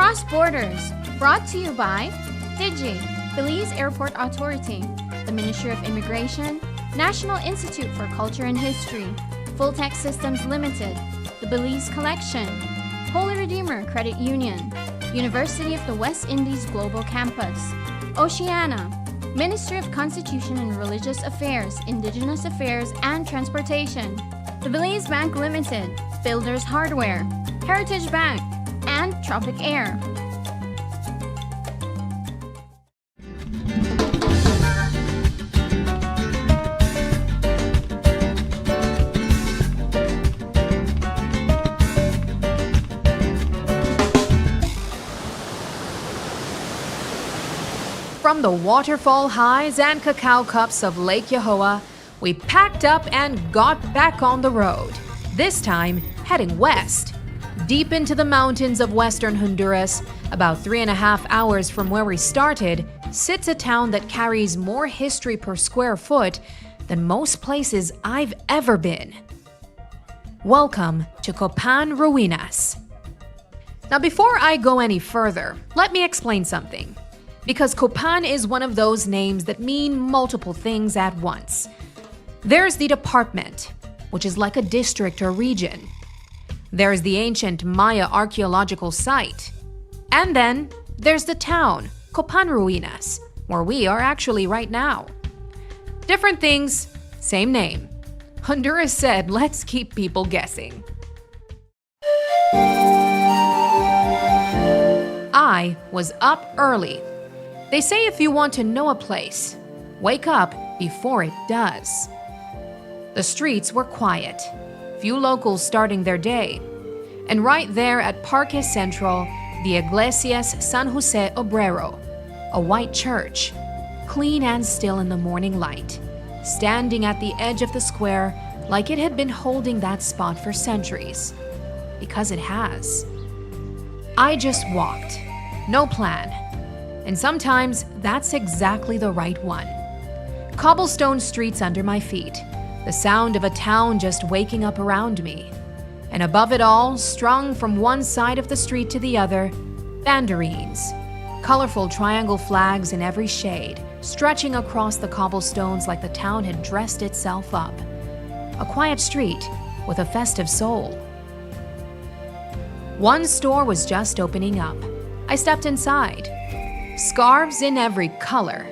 Cross Borders, brought to you by Digi, Belize Airport Authority, the Ministry of Immigration, National Institute for Culture and History, Full Tech Systems Limited, the Belize Collection, Holy Redeemer Credit Union, University of the West Indies Global Campus, Oceana, Ministry of Constitution and Religious Affairs, Indigenous Affairs and Transportation, the Belize Bank Limited, Builders Hardware, Heritage Bank, and Tropic Air. From the waterfall highs and cacao cups of Lake Yahoa, we packed up and got back on the road, this time heading west. Deep into the mountains of western Honduras, about 3.5 hours from where we started, sits a town that carries more history per square foot than most places I've ever been. Welcome to Copan, Ruinas. Now, before I go any further, let me explain something. Because Copan is one of those names that mean multiple things at once. There's the department, which is like a district or region. There's the ancient Maya archaeological site. And then there's the town, Copan Ruinas, where we are actually right now. Different things, same name. Honduras said, let's keep people guessing. I was up early. They say if you want to know a place, wake up before it does. The streets were quiet, few locals starting their day. And right there at Parque Central, the Iglesias San Jose Obrero, a white church, clean and still in the morning light, standing at the edge of the square like it had been holding that spot for centuries. Because it has. I just walked, no plan. And sometimes that's exactly the right one. Cobblestone streets under my feet, the sound of a town just waking up around me. And above it all, strung from one side of the street to the other, banderines, colorful triangle flags in every shade, stretching across the cobblestones like the town had dressed itself up. A quiet street with a festive soul. One store was just opening up. I stepped inside. Scarves in every color,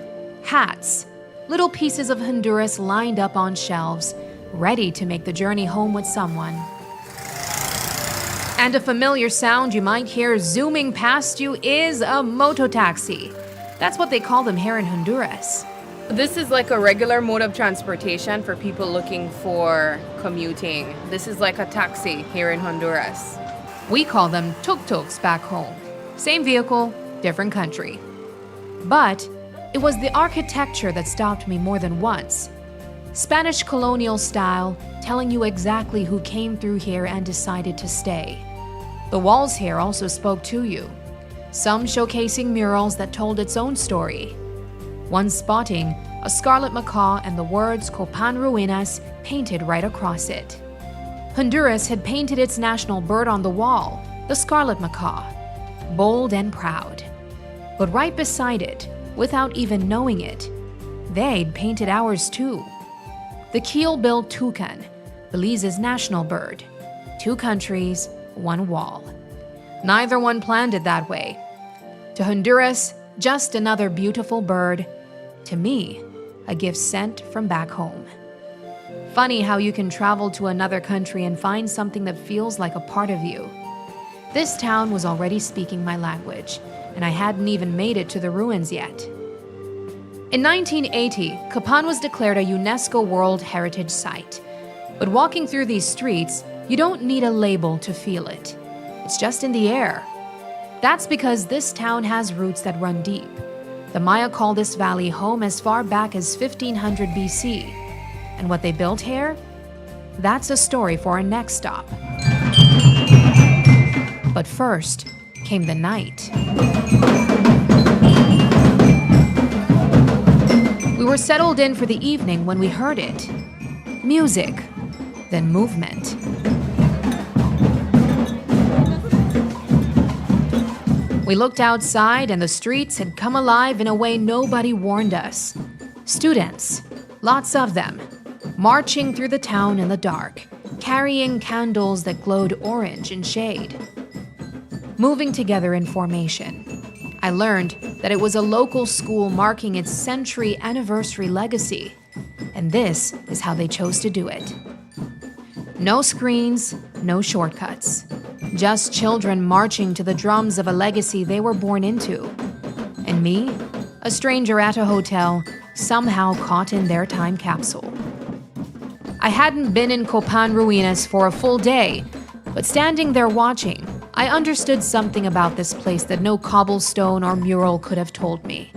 hats, little pieces of Honduras lined up on shelves, ready to make the journey home with someone. And a familiar sound you might hear zooming past you is a mototaxi. That's what they call them here in Honduras. This is like a regular mode of transportation for people looking for commuting. This is like a taxi here in Honduras. We call them tuk-tuks back home. Same vehicle, different country. But it was the architecture that stopped me more than once. Spanish colonial style, telling you exactly who came through here and decided to stay. The walls here also spoke to you, some showcasing murals that told its own story. One spotting a scarlet macaw and the words Copan Ruinas painted right across it. Honduras had painted its national bird on the wall, the scarlet macaw, bold and proud. But right beside it, without even knowing it, they'd painted ours too. The keel-billed toucan, Belize's national bird. 2 countries, 1 wall. Neither one planned it that way. To Honduras, just another beautiful bird. To me, a gift sent from back home. Funny how you can travel to another country and find something that feels like a part of you. This town was already speaking my language, and I hadn't even made it to the ruins yet. In 1980, Copan was declared a UNESCO World Heritage Site. But walking through these streets, you don't need a label to feel it. It's just in the air. That's because this town has roots that run deep. The Maya call this valley home as far back as 1500 BC. And what they built here? That's a story for our next stop. But first came the night. We were settled in for the evening when we heard it. Music, then movement. We looked outside and the streets had come alive in a way nobody warned us. Students, lots of them, marching through the town in the dark, carrying candles that glowed orange in shade. Moving together in formation, I learned that it was a local school marking its century anniversary legacy, and this is how they chose to do it. No screens, no shortcuts. Just children marching to the drums of a legacy they were born into. And me, a stranger at a hotel, somehow caught in their time capsule. I hadn't been in Copan Ruinas for a full day, but standing there watching, I understood something about this place that no cobblestone or mural could have told me.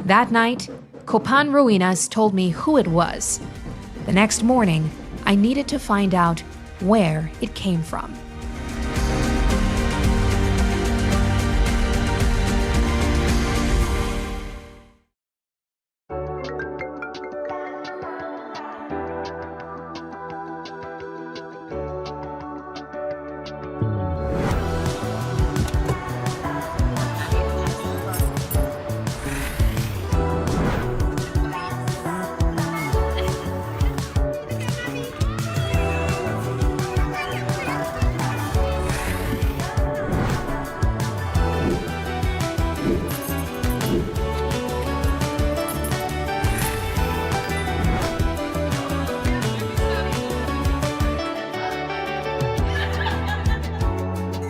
That night, Copan Ruinas told me who it was. The next morning, I needed to find out where it came from.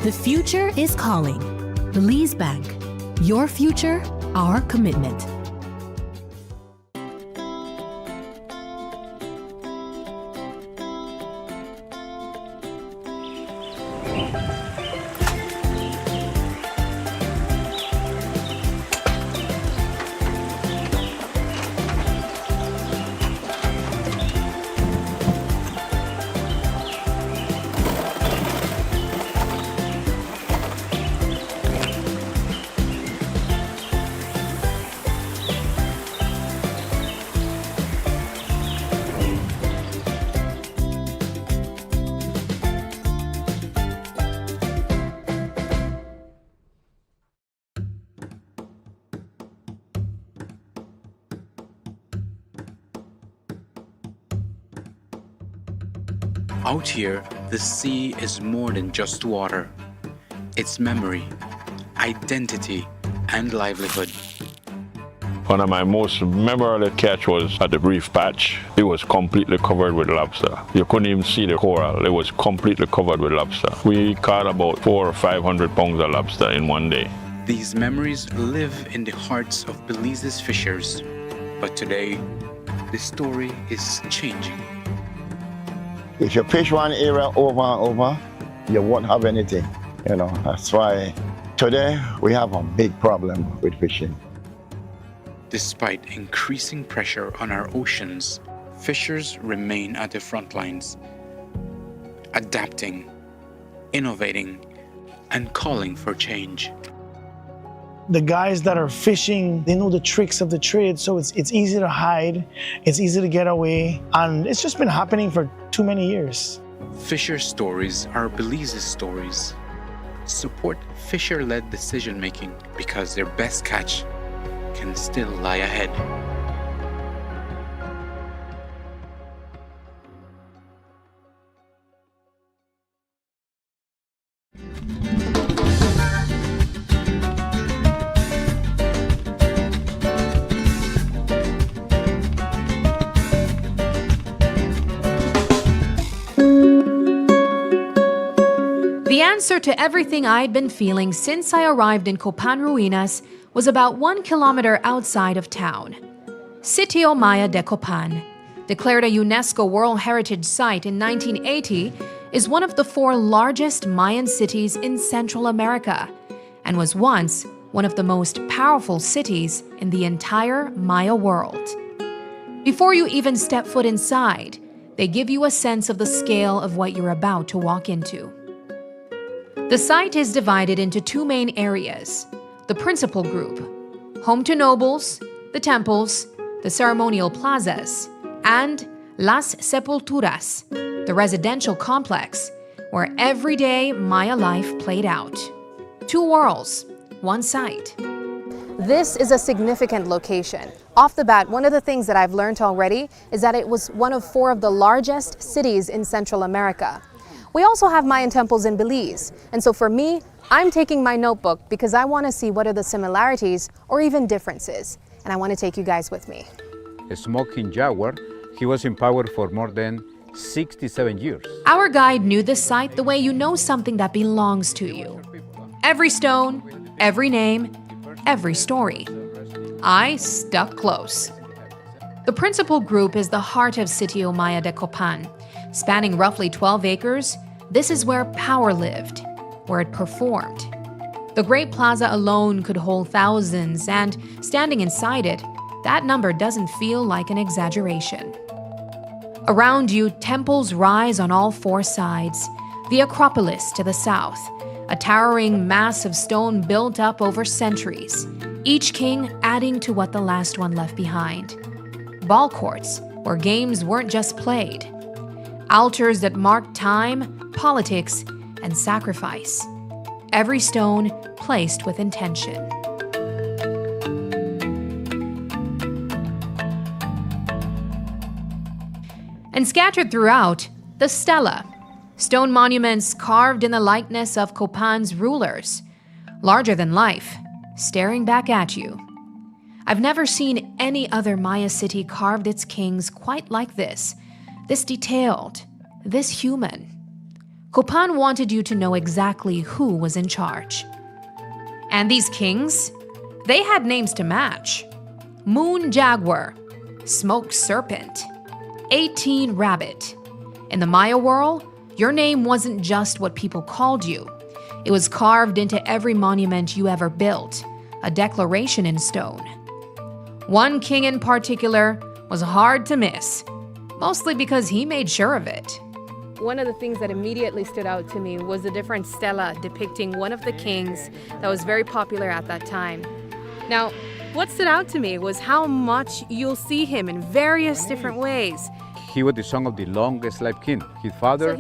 The future is calling. Belize Bank. Your future, our commitment. Out here, the sea is more than just water. It's memory, identity, and livelihood. One of my most memorable catch was at the reef patch. It was completely covered with lobster. You couldn't even see the coral. It was completely covered with lobster. We caught about 400 or 500 pounds of lobster in one day. These memories live in the hearts of Belize's fishers. But today, the story is changing. If you fish one area over and over, you won't have anything. That's why today we have a big problem with fishing. Despite increasing pressure on our oceans, fishers remain at the front lines, adapting, innovating, and calling for change. The guys that are fishing, they know the tricks of the trade, so it's easy to hide, it's easy to get away, and it's just been happening for too many years. Fisher stories are Belize's stories. Support fisher-led decision-making because their best catch can still lie ahead. The answer to everything I'd been feeling since I arrived in Copan Ruinas was about 1 kilometer outside of town. Sitio Maya de Copan, declared a UNESCO World Heritage Site in 1980, is one of the 4 largest Mayan cities in Central America and was once one of the most powerful cities in the entire Maya world. Before you even step foot inside, they give you a sense of the scale of what you're about to walk into. The site is divided into 2 main areas: the principal group, home to nobles, the temples, the ceremonial plazas, and Las Sepulturas, the residential complex, where everyday Maya life played out. 2 worlds, one site. This is a significant location. Off the bat, one of the things that I've learned already is that it was one of 4 of the largest cities in Central America. We also have Mayan temples in Belize, and so for me, I'm taking my notebook because I want to see what are the similarities or even differences, and I want to take you guys with me. A smoking jaguar, he was in power for more than 67 years. Our guide knew this site the way you know something that belongs to you. Every stone, every name, every story. I stuck close. The principal group is the heart of Sitio Maya de Copan. Spanning roughly 12 acres, this is where power lived, where it performed. The Great Plaza alone could hold thousands, and standing inside it, that number doesn't feel like an exaggeration. Around you, temples rise on all 4 sides. The Acropolis to the south, a towering mass of stone built up over centuries, each king adding to what the last one left behind. Ball courts, where games weren't just played. Altars that marked time, politics, and sacrifice. Every stone placed with intention. And scattered throughout, the stela, stone monuments carved in the likeness of Copan's rulers, larger than life, staring back at you. I've never seen any other Maya city carved its kings quite like this detailed, this human. Copan wanted you to know exactly who was in charge. And these kings, they had names to match. Moon Jaguar, Smoke Serpent, 18 Rabbit. In the Maya world, your name wasn't just what people called you. It was carved into every monument you ever built, a declaration in stone. One king in particular was hard to miss, mostly because he made sure of it. One of the things that immediately stood out to me was the different stela depicting one of the kings that was very popular at that time. Now, what stood out to me was how much you'll see him in various different ways. He was the son of the longest lived king. His father,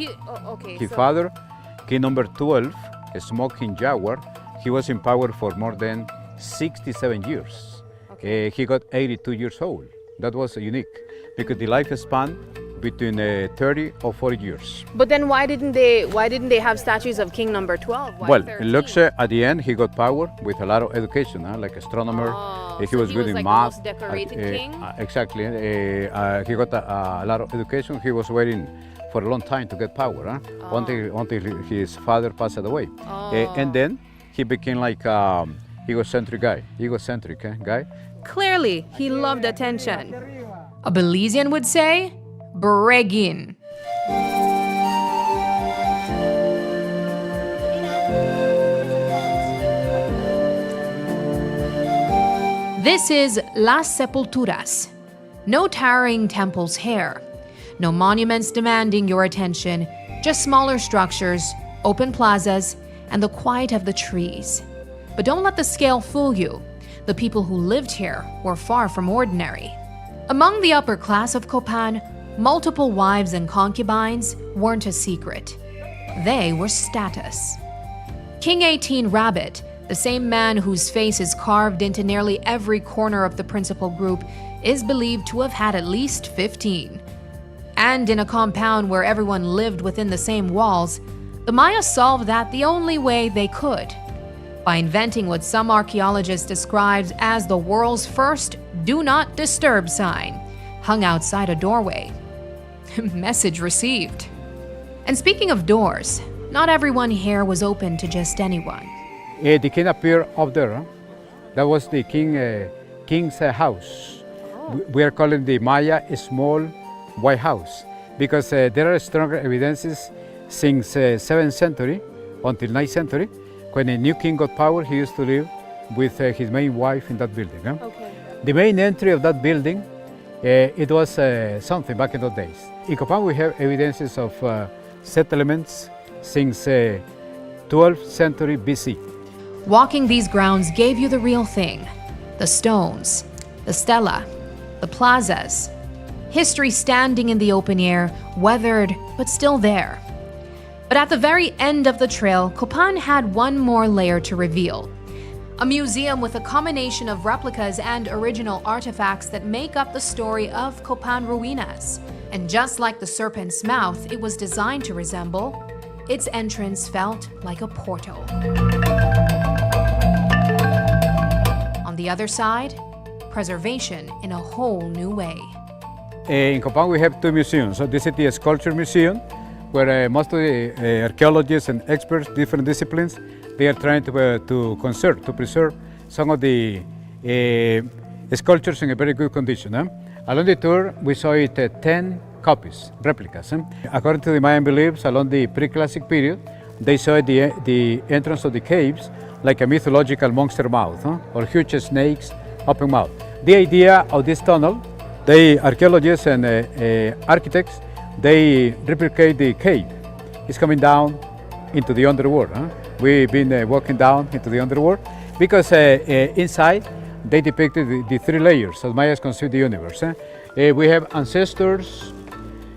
king number 12, a smoking jaguar, he was in power for more than 67 years. Okay. He got 82 years old. That was unique because the lifespan between 30 or 40 years. But then why didn't they have statues of king number 12? Why Well, 13? it looks at the end he got power with a lot of education, like astronomer. Oh, he so was he good was in like the math. most decorated king? Exactly. He got a lot of education. He was waiting for a long time to get power, until his father passed away. And then he became like egocentric guy. Clearly, he loved attention. A Belizean would say, bragging. This is Las Sepulturas. No towering temples here. No monuments demanding your attention, just smaller structures, open plazas, and the quiet of the trees. But don't let the scale fool you. The people who lived here were far from ordinary. Among the upper class of Copan, multiple wives and concubines weren't a secret. They were status. King 18 Rabbit, the same man whose face is carved into nearly every corner of the principal group, is believed to have had at least 15. And in a compound where everyone lived within the same walls, the Maya solved that the only way they could, by inventing what some archaeologists described as the world's first "Do Not Disturb" sign, hung outside a doorway. Message received. And speaking of doors, not everyone here was open to just anyone. The king appeared up there. That was the king's house. We are calling the Maya a small White House because there are stronger evidences since 7th century until 9th century. When a new king got power, he used to live with his main wife in that building. Okay. The main entry of that building, it was something back in those days. In Copan, we have evidences of settlements since 12th century BC. Walking these grounds gave you the real thing. The stones, the stela, the plazas. History standing in the open air, weathered, but still there. But at the very end of the trail, Copan had one more layer to reveal. A museum with a combination of replicas and original artifacts that make up the story of Copan Ruinas. And just like the serpent's mouth it was designed to resemble, its entrance felt like a portal. On the other side, preservation in a whole new way. In Copan we have two museums. So this is the Sculpture Museum, where most of the archaeologists and experts, different disciplines, they are trying to conserve, to preserve some of the sculptures in a very good condition. Along the tour, we saw it 10 copies, replicas. According to the Mayan beliefs, along the pre-classic period, they saw the entrance of the caves like a mythological monster mouth, or huge snakes open mouth. The idea of this tunnel, the archaeologists and architects, they replicate the cave. It's coming down into the underworld. We've been walking down into the underworld because inside they depicted the three layers that Mayas conceived the universe. We have ancestors,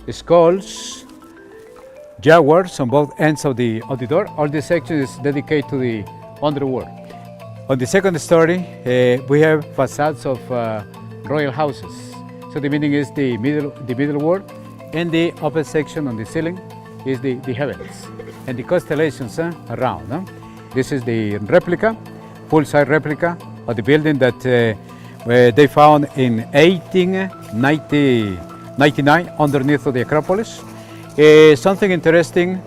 skulls, jaguars on both ends of the door. All this section is dedicated to the underworld. On the second story, we have facades of royal houses. So the meaning is the middle world, and the upper section on the ceiling is the heavens and the constellations around. This is the replica, full-size replica of the building that they found in 1899 underneath of the Acropolis. Something interesting,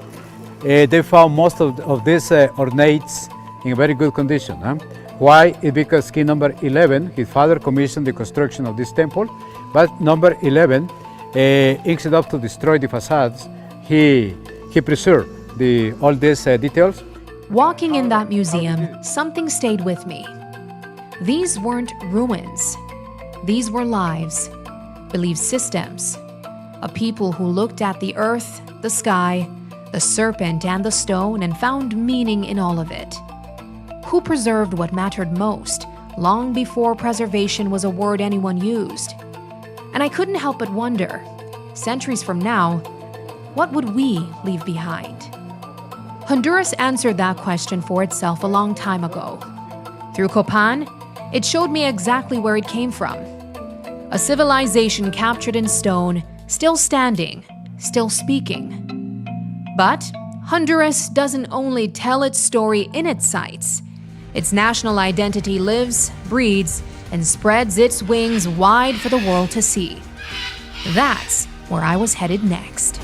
they found most of these ornates in very good condition. Why? It's because king number 11, his father commissioned the construction of this temple, but number 11, instead of to destroy the facades, he preserved all these details. Walking in that museum, something stayed with me. These weren't ruins. These were lives, belief systems, a people who looked at the earth, the sky, the serpent, and the stone and found meaning in all of it. Who preserved what mattered most, long before preservation was a word anyone used. And I couldn't help but wonder, centuries from now, what would we leave behind? Honduras answered that question for itself a long time ago. Through Copan, it showed me exactly where it came from. A civilization captured in stone, still standing, still speaking. But Honduras doesn't only tell its story in its sites. Its national identity lives, breathes, and spreads its wings wide for the world to see. That's where I was headed next.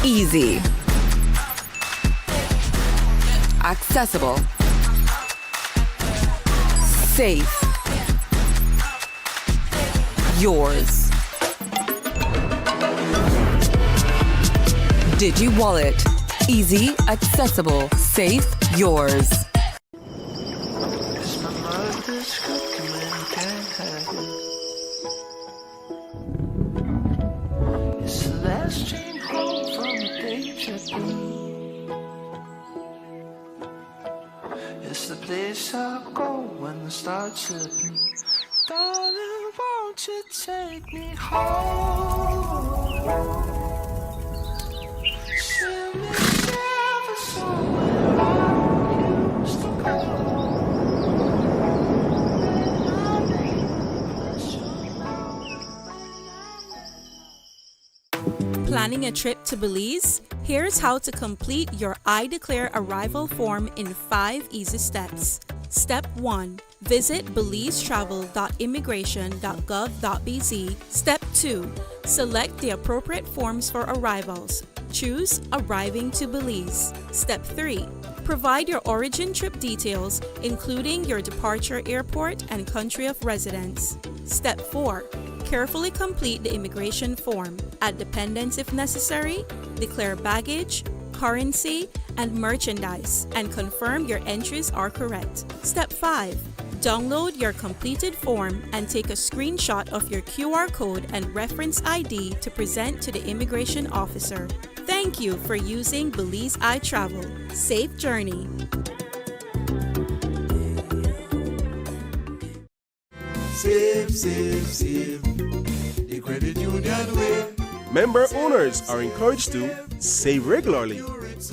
Easy. Accessible. Safe. Yours. Digi Wallet. Easy, accessible, safe, yours. It's the last train home from the day trip. It's the place I go when the stars slipping. Darling, won't you take me home? Send me never somewhere I used to go. Planning a trip to Belize? Here's how to complete your I Declare Arrival form in 5 easy steps. Step 1. Visit belizetravel.immigration.gov.bz. Step 2. Select the appropriate forms for arrivals. Choose Arriving to Belize. Step 3. Provide your origin trip details, including your departure airport and country of residence. Step 4. Carefully complete the immigration form. Add dependents if necessary. Declare baggage, currency, and merchandise, and confirm your entries are correct. Step 5. Download your completed form and take a screenshot of your QR code and reference ID to present to the immigration officer. Thank you for using Belize iTravel. Safe journey. Save, save, save. The credit union way. Member owners are encouraged to save regularly,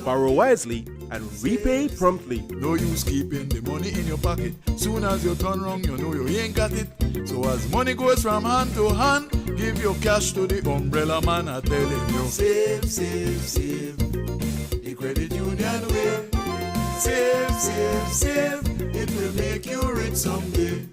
borrow wisely, and repay promptly. No use keeping the money in your pocket. Soon as you turn wrong, you know you ain't got it. So as money goes from hand to hand, give your cash to the umbrella man. I telling you, save, save, save. The credit union way. Save, save, save. It will make you rich someday.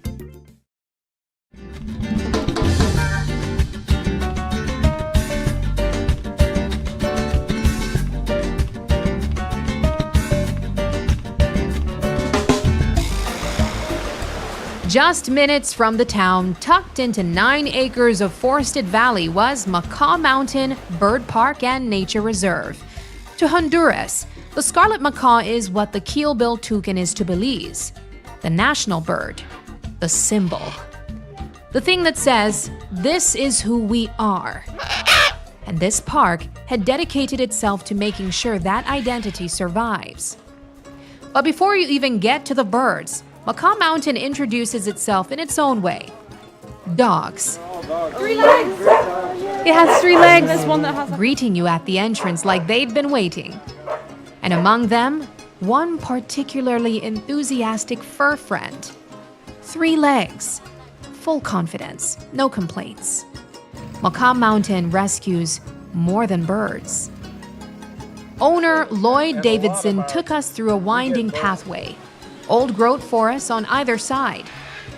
Just minutes from the town, tucked into 9 acres of forested valley, was Macaw Mountain Bird Park and Nature Reserve. To Honduras, the scarlet macaw is what the keelbill toucan is to Belize. The national bird, the symbol. The thing that says, this is who we are. And this park had dedicated itself to making sure that identity survives. But before you even get to the birds, Macaw Mountain introduces itself in its own way. Dogs. 3 legs! It has 3 legs, There's one that has greeting you at the entrance like they'd been waiting. And among them, one particularly enthusiastic fur friend. 3 legs, full confidence, no complaints. Macaw Mountain rescues more than birds. Owner Lloyd Davidson took us through a winding pathway. Old-growth forests on either side,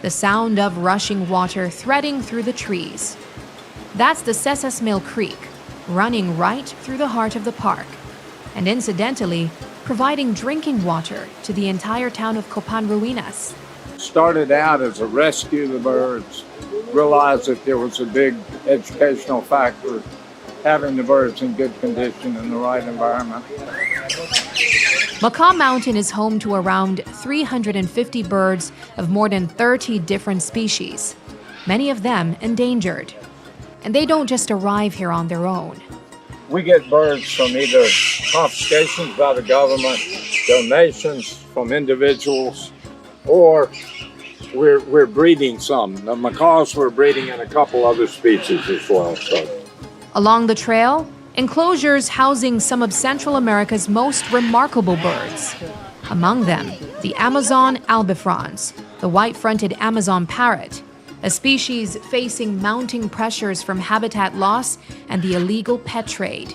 the sound of rushing water threading through the trees. That's the Cesas Mill Creek, running right through the heart of the park, and incidentally, providing drinking water to the entire town of Copan, Ruinas. Started out as a rescue of the birds, realized that there was a big educational factor having the birds in good condition in the right environment. Macaw Mountain is home to around 350 birds of more than 30 different species, many of them endangered. And they don't just arrive here on their own. We get birds from either confiscations by the government, donations from individuals, or we're breeding some. The macaws we're breeding in a couple other species as well. So. Along the trail, enclosures housing some of Central America's most remarkable birds. Among them, the Amazon albifrons, the white-fronted Amazon parrot, a species facing mounting pressures from habitat loss and the illegal pet trade.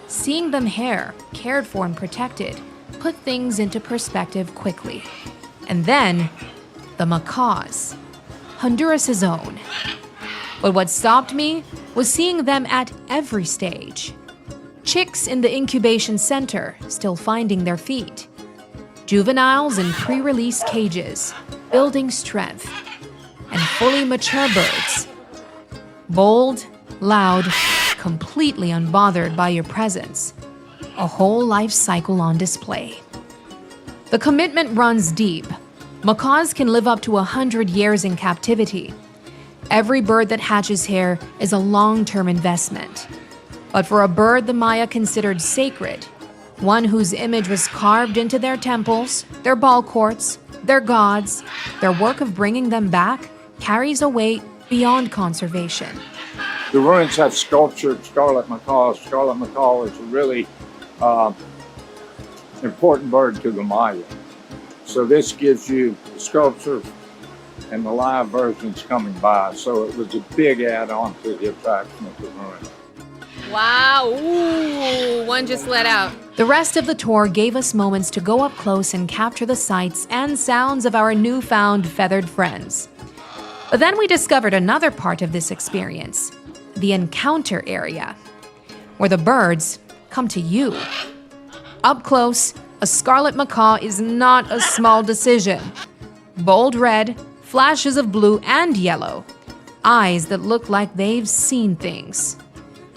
Seeing them here, cared for and protected, put things into perspective quickly. And then, the macaws, Honduras' own. But what stopped me was seeing them at every stage. Chicks in the incubation center, still finding their feet. Juveniles in pre-release cages, building strength. And fully mature birds. Bold, loud, completely unbothered by your presence. A whole life cycle on display. The commitment runs deep. Macaws can live up to 100 years in captivity. Every bird that hatches here is a long-term investment. But for a bird the Maya considered sacred, one whose image was carved into their temples, their ball courts, their gods, their work of bringing them back carries a weight beyond conservation. The ruins have sculptured scarlet macaws. Scarlet macaw is a really important bird to the Maya. So this gives you the sculptures and the live versions coming by. So it was a big add-on to the attraction of the ruins. Wow, ooh, one just let out. The rest of the tour gave us moments to go up close and capture the sights and sounds of our newfound feathered friends. But then we discovered another part of this experience, the encounter area, where the birds come to you. Up close, a scarlet macaw is not a small decision. Bold red, flashes of blue and yellow, eyes that look like they've seen things.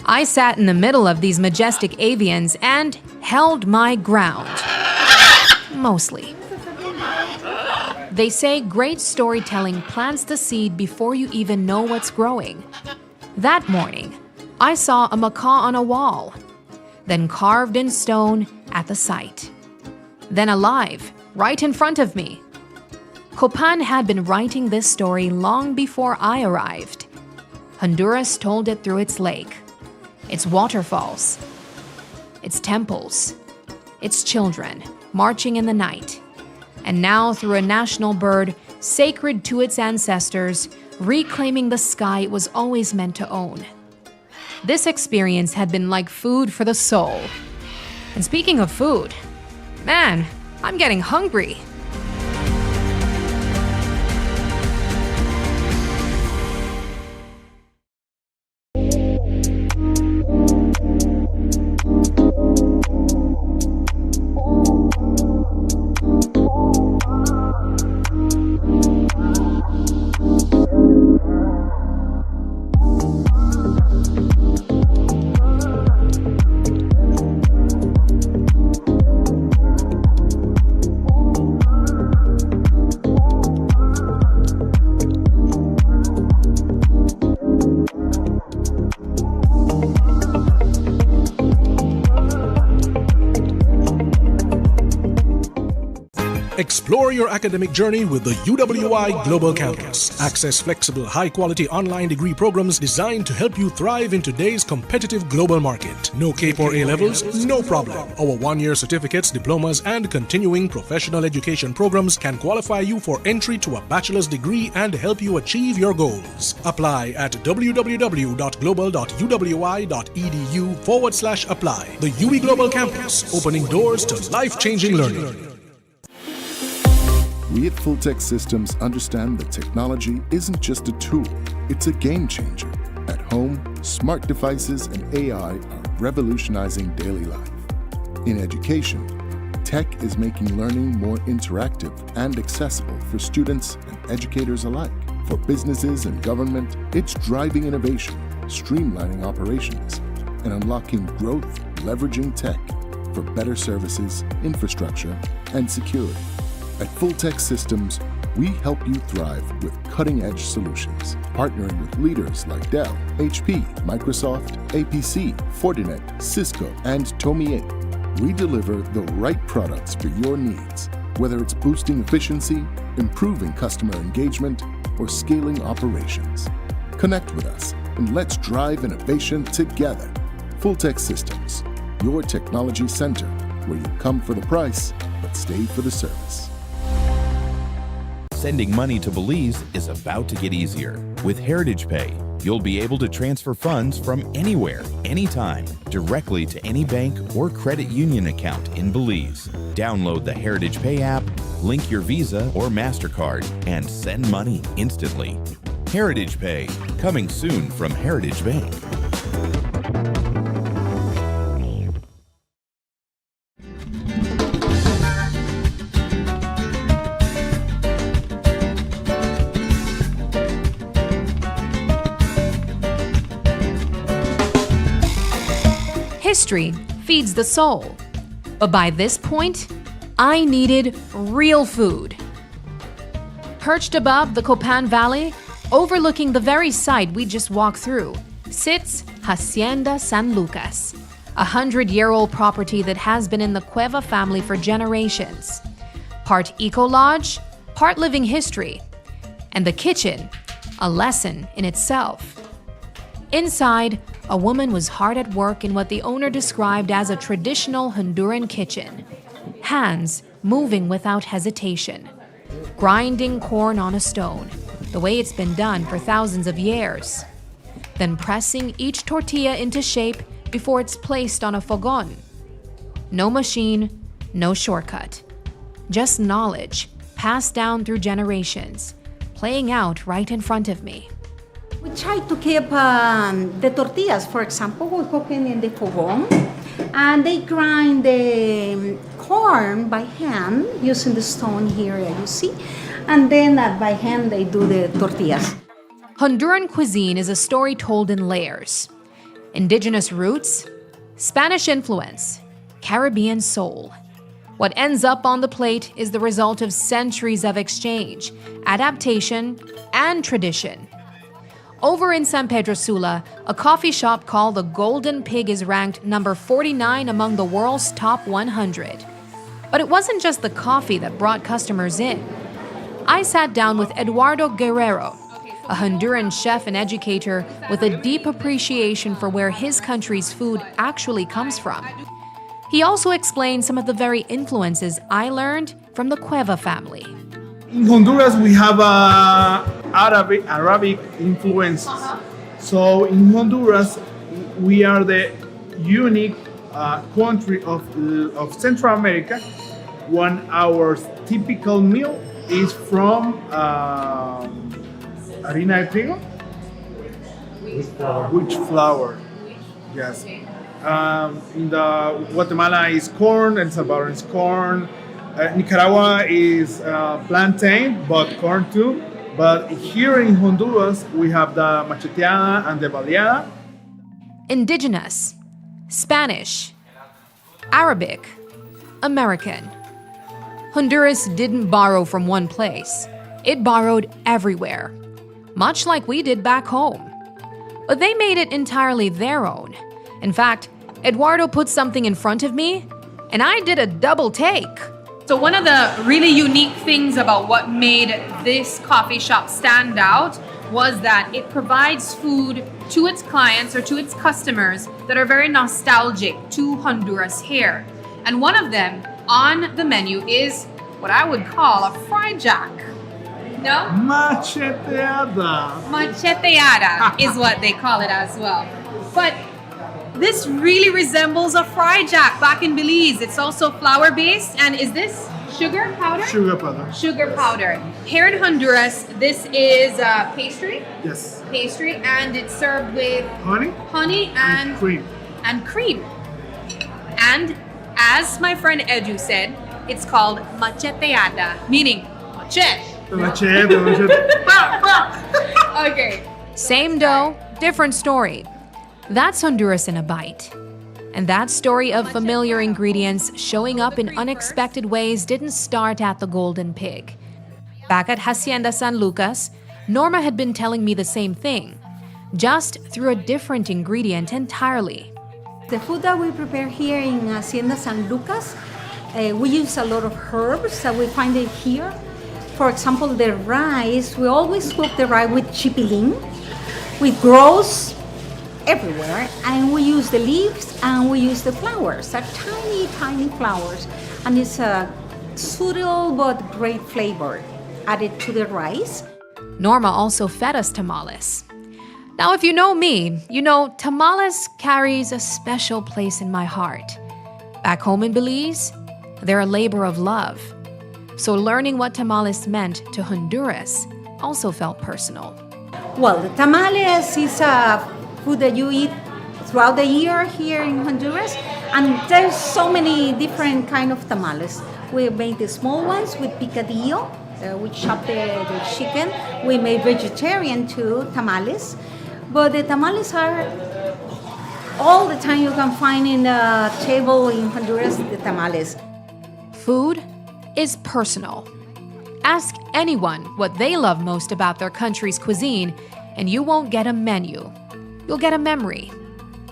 I sat in the middle of these majestic avians and held my ground. Mostly. They say great storytelling plants the seed before you even know what's growing. That morning, I saw a macaw on a wall, then carved in stone at the site, then alive, right in front of me. Copan had been writing this story long before I arrived. Honduras told it through its lake. its waterfalls, its temples, its children marching in the night, and now through a national bird sacred to its ancestors, reclaiming the sky it was always meant to own. This experience had been like food for the soul. And speaking of food, man, I'm getting hungry. Explore your academic journey with the UWI Global Campus. Access flexible, high-quality online degree programs designed to help you thrive in today's competitive global market. No CAPE or A-levels? No problem. Our one-year certificates, diplomas, and continuing professional education programs can qualify you for entry to a bachelor's degree and help you achieve your goals. Apply at www.global.uwi.edu/apply. The UWI Global Campus, opening doors to life-changing learning. We at Fulltech Systems understand that technology isn't just a tool, it's a game changer. At home, smart devices and AI are revolutionizing daily life. In education, tech is making learning more interactive and accessible for students and educators alike. For businesses and government, it's driving innovation, streamlining operations, and unlocking growth, leveraging tech for better services, infrastructure, and security. At Fulltech Systems, we help you thrive with cutting-edge solutions, partnering with leaders like Dell, HP, Microsoft, APC, Fortinet, Cisco, and Tomy. We deliver the right products for your needs, whether it's boosting efficiency, improving customer engagement, or scaling operations. Connect with us and let's drive innovation together. Fulltech Systems, your technology center, where you come for the price, but stay for the service. Sending money to Belize is about to get easier. With Heritage Pay, you'll be able to transfer funds from anywhere, anytime, directly to any bank or credit union account in Belize. Download the Heritage Pay app, link your Visa or MasterCard, and send money instantly. Heritage Pay, coming soon from Heritage Bank. History feeds the soul. But by this point, I needed real food. Perched above the Copan Valley, overlooking the very site we just walked through, sits Hacienda San Lucas, a 100-year-old property that has been in the Cueva family for generations. Part eco-lodge, part living history. And the kitchen, a lesson in itself. Inside, a woman was hard at work in what the owner described as a traditional Honduran kitchen. Hands moving without hesitation. Grinding corn on a stone, the way it's been done for thousands of years. Then pressing each tortilla into shape before it's placed on a fogon. No machine, no shortcut. Just knowledge, passed down through generations, playing out right in front of me. We try to keep the tortillas, for example, we cook in the fogón, and they grind the corn by hand using the stone here, you see, and then by hand they do the tortillas. Honduran cuisine is a story told in layers. Indigenous roots, Spanish influence, Caribbean soul. What ends up on the plate is the result of centuries of exchange, adaptation, and tradition. Over in San Pedro Sula, a coffee shop called the Golden Pig is ranked number 49 among the world's top 100. But it wasn't just the coffee that brought customers in. I sat down with Eduardo Guerrero, a Honduran chef and educator with a deep appreciation for where his country's food actually comes from. He also explained some of the very influences I learned from the Cueva family. In Honduras, we have Arabic influences. So in Honduras, we are the unique country of Central America when our typical meal is from harina de trigo? Which flour? Yes. In the Guatemala is corn, El Salvador is corn. Nicaragua is plantain, but corn too. But here in Honduras, we have the macheteada and the baleada. Indigenous, Spanish, Arabic, American. Honduras didn't borrow from one place. It borrowed everywhere, much like we did back home. But they made it entirely their own. In fact, Eduardo put something in front of me, and I did a double take. So one of the really unique things about what made this coffee shop stand out was that it provides food to its clients or to its customers that are very nostalgic to Honduras here. And one of them on the menu is what I would call a fried jack. No? Macheteada. Macheteada is what they call it as well. But this really resembles a fried jack back in Belize. It's also flour based, and is this sugar powder? Sugar powder. Sugar powder. Here in Honduras, this is pastry. Yes. Pastry, and it's served with honey and cream. And cream. And as my friend Edu said, it's called macheteada, meaning machete. Okay. Same dough, different story. That's Honduras in a bite. And that story of familiar ingredients showing up in unexpected ways didn't start at the Golden Pig. Back at Hacienda San Lucas, Norma had been telling me the same thing, just through a different ingredient entirely. The food that we prepare here in Hacienda San Lucas, we use a lot of herbs that we find it here. For example, the rice, we always cook the rice with chipilín, with grows everywhere, and we use the leaves and we use the flowers, they're tiny, tiny flowers, and it's a subtle but great flavor added to the rice. Norma also fed us tamales. Now, if you know me, you know tamales carries a special place in my heart. Back home in Belize, they're a labor of love. So learning what tamales meant to Honduras also felt personal. Well, the tamales is a food that you eat throughout the year here in Honduras, and there's so many different kind of tamales. We made the small ones with picadillo, we chop the chicken. We made vegetarian too, tamales, but the tamales are all the time you can find in the table in Honduras, the tamales. Food is personal. Ask anyone what they love most about their country's cuisine, and you won't get a menu. You'll get a memory.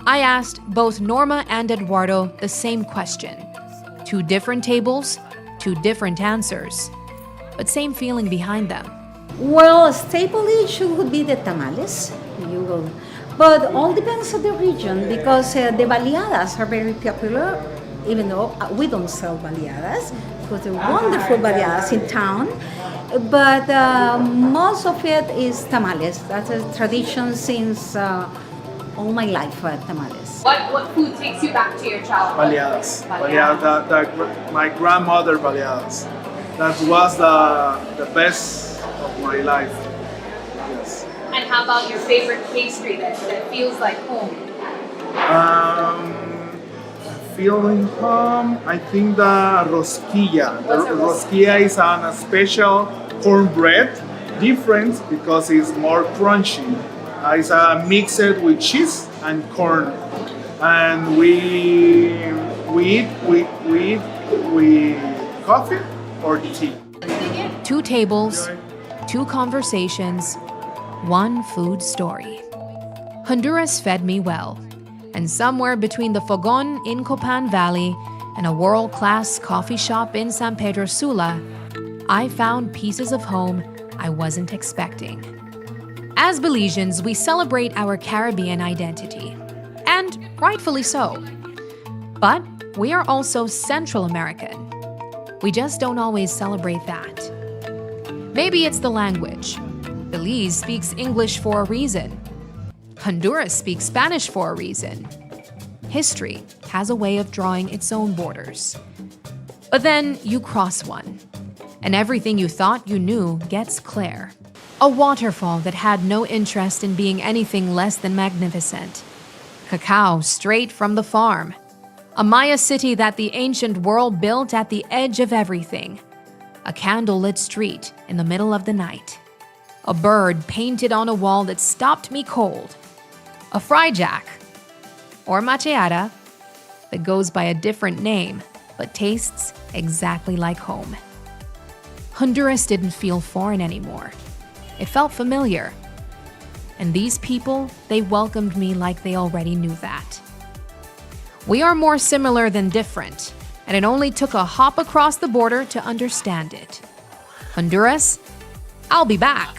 I asked both Norma and Eduardo the same question. 2 different tables, 2 different answers, but same feeling behind them. Well, a staple dish would be the tamales. But all depends on the region, because the baleadas are very popular, even though we don't sell baleadas, because they're wonderful baleadas in town. But most of it is tamales. That's a tradition since all my life, tamales. What food takes you back to your childhood? Baleadas. My grandmother baleadas. That was the best of my life. Yes. And how about your favorite pastry that feels like home? Feeling home, I think the rosquilla. The rosquilla is a special cornbread, different because it's more crunchy. It's mixed with cheese and corn, and we eat with coffee or tea. 2 tables, 2 conversations, 1 food story. Honduras fed me well, and somewhere between the Fogon in Copan Valley and a world-class coffee shop in San Pedro Sula, I found pieces of home I wasn't expecting. As Belizeans, we celebrate our Caribbean identity, and rightfully so. But we are also Central American. We just don't always celebrate that. Maybe it's the language. Belize speaks English for a reason. Honduras speaks Spanish for a reason. History has a way of drawing its own borders. But then you cross one, and everything you thought you knew gets clear. A waterfall that had no interest in being anything less than magnificent. Cacao straight from the farm. A Maya city that the ancient world built at the edge of everything. A candlelit street in the middle of the night. A bird painted on a wall that stopped me cold. A fryjack, or macheada, that goes by a different name but tastes exactly like home. Honduras didn't feel foreign anymore. It felt familiar. And these people, they welcomed me like they already knew that. We are more similar than different, and it only took a hop across the border to understand it. Honduras, I'll be back.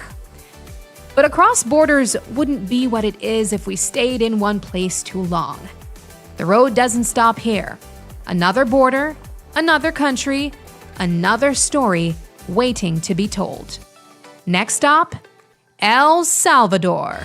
But across borders wouldn't be what it is if we stayed in one place too long. The road doesn't stop here. Another border, another country, another story waiting to be told. Next stop, El Salvador.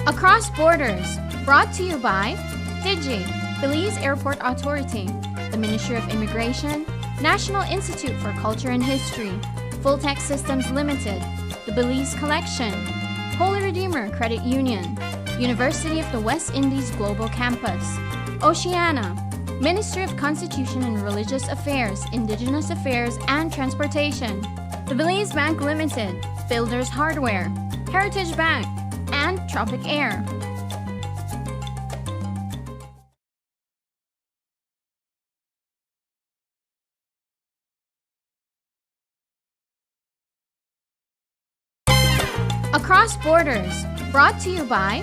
Across Borders, brought to you by Digi, Belize Airport Authority, the Ministry of Immigration, National Institute for Culture and History, Full Tech Systems Limited, the Belize Collection, Holy Redeemer Credit Union, University of the West Indies Global Campus, Oceana, Ministry of Constitution and Religious Affairs, Indigenous Affairs and Transportation, the Belize Bank Limited, Builders Hardware, Heritage Bank, and Tropic Air. Across Borders, brought to you by